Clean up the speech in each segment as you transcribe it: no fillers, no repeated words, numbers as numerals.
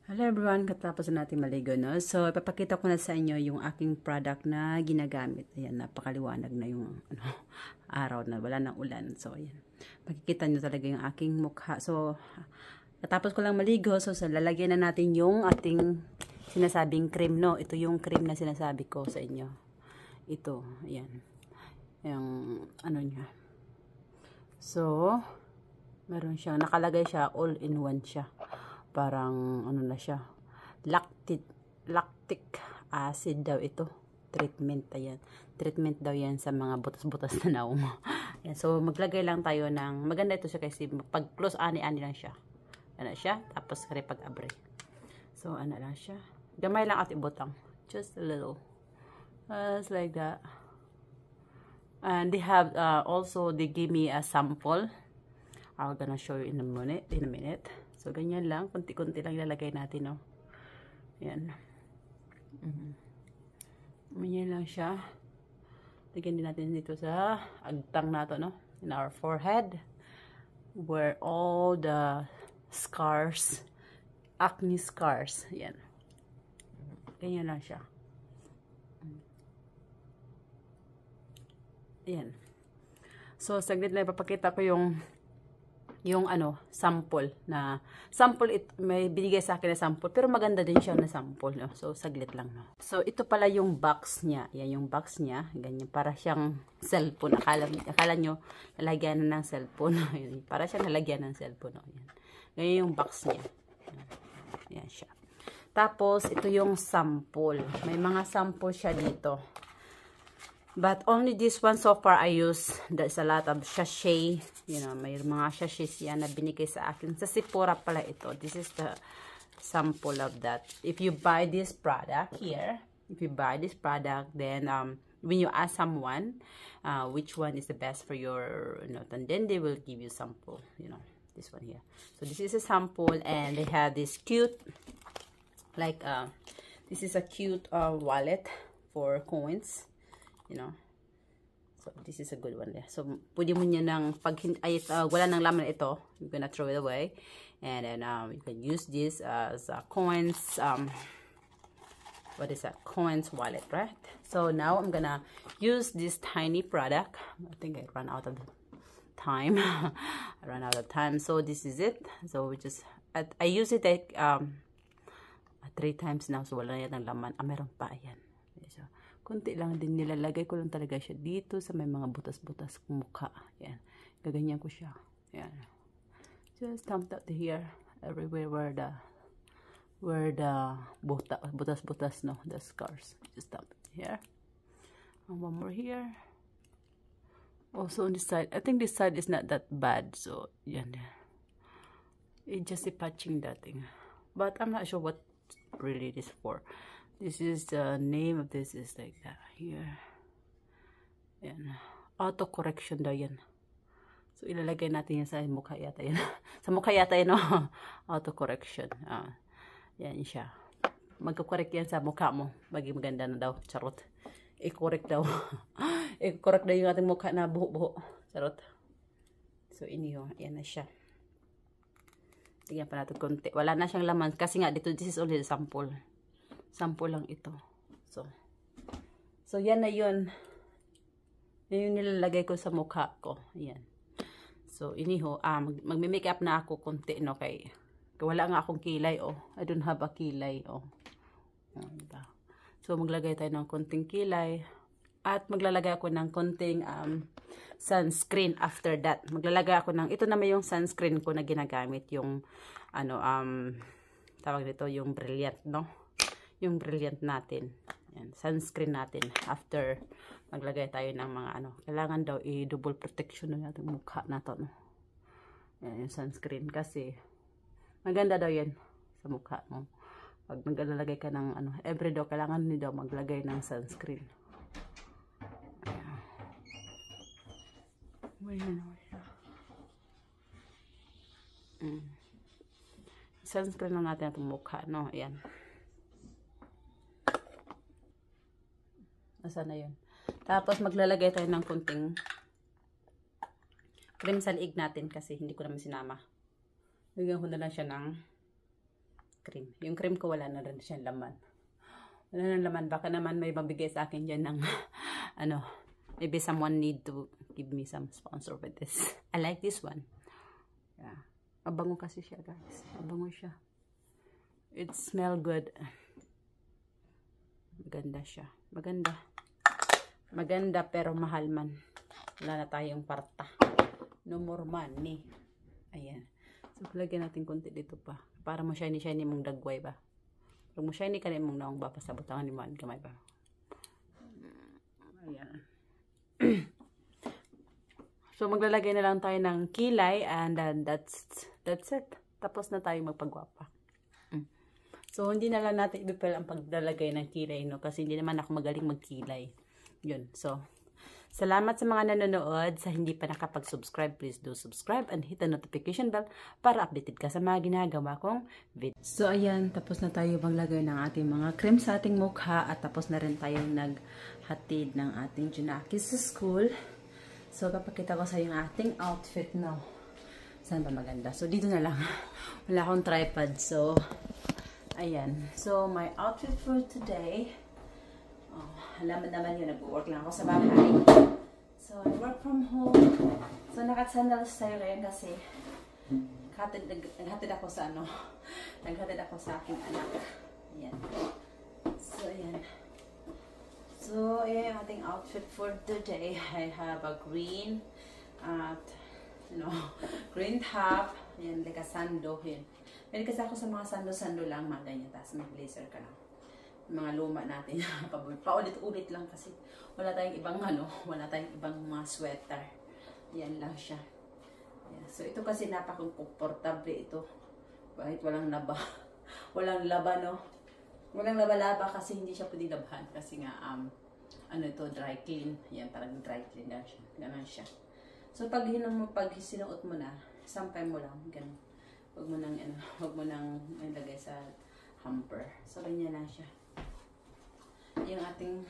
Hello everyone, katapos na natin maligo, no? So, ipapakita ko na sa inyo yung aking product na ginagamit. Ayan, napakaliwanag na yung araw na wala ng ulan. So, ayan. Makikita nyo talaga yung aking mukha. So, katapos ko lang maligo, so lalagyan na natin yung ating sinasabing cream, no? Ito yung cream na sinasabi ko sa inyo. Ito, ayan. Yung, ano niya. So, meron siyang, nakalagay siya, all-in-one siya. Parang ano na siya, lactic acid daw ito, treatment. Ayan, treatment daw yan sa mga butas-butas na naong. Ayan, so maglagay lang tayo ng, maganda ito siya kasi pag close ani-ani lang siya, ano siya, tapos kare pag abre, so ano lang siya, gamay lang at ibutang, just a little, just like that. And they have also they give me a sample. I'm gonna show you in a minute. So, ganyan lang. Kunti-kunti lang ilalagay natin, no? Ayan. Ganyan lang siya. Lagyan din natin dito sa agtang nato, no? In our forehead. Where all the scars, acne scars. Ayan. Ganyan lang siya. Ayan. So, saglit lang ipapakita ko yung ano, sample na may binigay sa akin na sample, pero maganda din siya na sample, no? So saglit lang, no? So ito pala yung box niya. Yan yung box niya, ganyan, para siyang cellphone. Akala nyo lalagyan ng cellphone. Para siyang lalagyan ng cellphone, no? Yan. Ganyan yung box niya. Yan siya. Tapos ito yung sample. May mga sample siya dito. But only this one so far I use. There's a lot of sachet. You know, may mga sachets yan na binigay sa akin. Sa Sephora pala ito. This is the sample of that. If you buy this product here, then when you ask someone which one is the best for your, you know, then they will give you sample. You know, this one here. So this is a sample, and they have this cute, like this is a cute wallet for coins. You know, so this is a good one there. So pwede mo niya ng pag wala nang laman ito, you're gonna throw it away, and then you can use this as coins. What is that? Coins wallet, right? So now I'm gonna use this tiny product. I think I ran out of time. So this is it. So we just I use it like 3 times now. So wala na yan ng laman. Meron pa, ayan. So, kunti lang din nilalagay ko lang talaga siya dito sa may mga butas-butas kong mukha. Yan. Gaganyan ko siya. Yan. Just dump that here. Everywhere where the butas-butas, no, the scars. Just dump it here. And one more here. Also on this side. I think this side is not that bad. So, yan. It's just a patching that thing. But I'm not sure what really it is for. This is the name of this, is like that here. Yan. Auto correction daw yan. So ilalagay natin yan sa mukha yata yan. Sa mukha yata yan, no? Auto correction. Yan siya. Magko-correct yan sa mukha mo. Maging maganda na daw. Charot. I-correct daw. I-correct daw yung ating mukha na buho-buho. Charot. So iniyo. Yan na siya. Tingnan pa natin konti. Wala na siyang laman. Kasi nga dito, this is only the sample. Sample lang ito. So yan na yun. Yan yung nilalagay ko sa mukha ko. Ayan. So, iniho, magme-makeup na ako konti, no, kay wala nga akong kilay, oh. I don't have a kilay, oh. Diba? So, maglagay tayo ng konting kilay. At maglalagay ako ng konting sunscreen after that. Maglalagay ako ng, ito naman yung sunscreen ko na ginagamit, yung, ano, tawag nito, yung Brilliant, no? Yung Brilliant natin. Yan, sunscreen natin. After maglagay tayo ng mga ano, kailangan daw i-double protection na natin mukha na to, no? Yan, yung sunscreen. Kasi maganda daw yan sa mukha mo. Pag maglalagay ka ng ano, every daw, kailangan din daw maglagay ng sunscreen. Ayan. Sunscreen lang natin itong mukha, no? Ayan. Nasaan na yun? Tapos maglalagay tayo ng kunting cream sa liig natin kasi hindi ko naman sinama. Bigyan ko na lang siya ng cream. Yung cream ko wala na rin siyang laman. Wala na laman. Baka naman may mabigay sa akin dyan ng ano, maybe someone need to give me some sponsor with this. I like this one. Yeah. Mabango kasi siya, guys. Mabango siya. It smell good. Maganda siya. Maganda. Maganda pero mahal man. Wala na tayong parta. No more money. Ayan. So, lagyan natin konti dito pa. Para mo shiny-shiny mong dagway ba. Pag mo shiny ka na mong naong ba, pasabutangan ni man kamay ba. Ayan. So, maglalagay na lang tayo ng kilay and then that's it. Tapos na tayo magpagwapa. So, hindi na lang natin ibipil ang paglalagay ng kilay, no? Kasi hindi naman ako magaling magkilay. Yun. So, salamat sa mga nanonood. Sa hindi pa nakapag-subscribe, please do subscribe and hit the notification bell para updated ka sa mga ginagawa kong video. So, ayan. Tapos na tayo maglagay ng ating mga cream sa ating mukha at tapos na rin tayo naghatid ng ating Junaki sa school. So, papakita ko sa yung ating outfit now. Saan ba maganda? So, dito na lang. Wala akong tripod. So, ayan. So, my outfit for today. Oh, alam naman yun. Nag-work lang ako sa bahay. So, I work from home. So, nakat-sandals tayo ngayon kasi naghatid ako sa ano. Naghatid ako sa aking anak. Ayan. So, ayan. So, ayan yung ating outfit for today. I have a green green top. Ayan, like a sando. Ayan. Pwede kasi ako sa mga sando-sando lang, mga ganyan. Tapos may blazer ka lang. Mga luma natin. Paulit-ulit lang kasi wala tayong ibang wala tayong ibang mga sweater. Yan lang siya. Yan. So, ito kasi napaka-komportable ito. Kahit walang laba. Walang laba, no? Walang laba-laba kasi hindi siya pwede labahan. Kasi nga, ito, dry clean. Yan, parang dry clean lang siya. Ganun siya. So, pag sinuot mo na, sampay mo lang. Ganun. Huwag mo nang ilagay sa hamper. So, ganyan lang siya. Yung ating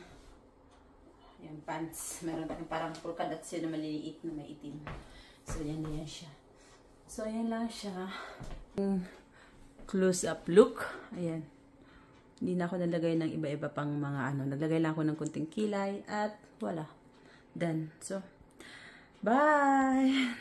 pants. Meron tayong parang polka dots yun na maliliit na maitim. So, yan siya. So, yan lang siya. Close-up look. Ayan. Hindi na ako nalagay ng iba-iba pang mga Nalagay lang ako ng kunting kilay at wala. Done. So, bye!